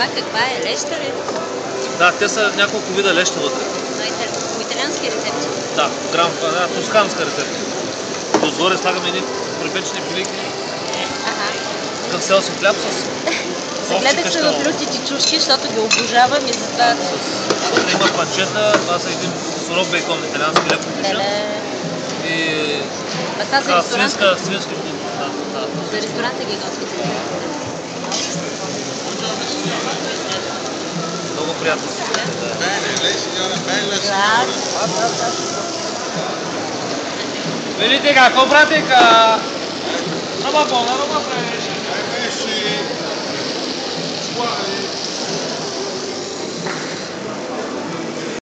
Това каква е? Леща ли? Да, те са няколко вида леща вътре. По италиански рецепти? Да, тосканска рецепта. И отгоре слагаме едни препечени филийки. Към селски хляб с Загледах се в лютите чушки, защото ги обожавам и затова... Вътре има панчета, това са един суров бейкон, италиански леко пушен. И това за ресторанта? Свински булки. За ресторанта ги готвите? Много приятно. Venite qua, comprate qua. Roba buona, roba fresca.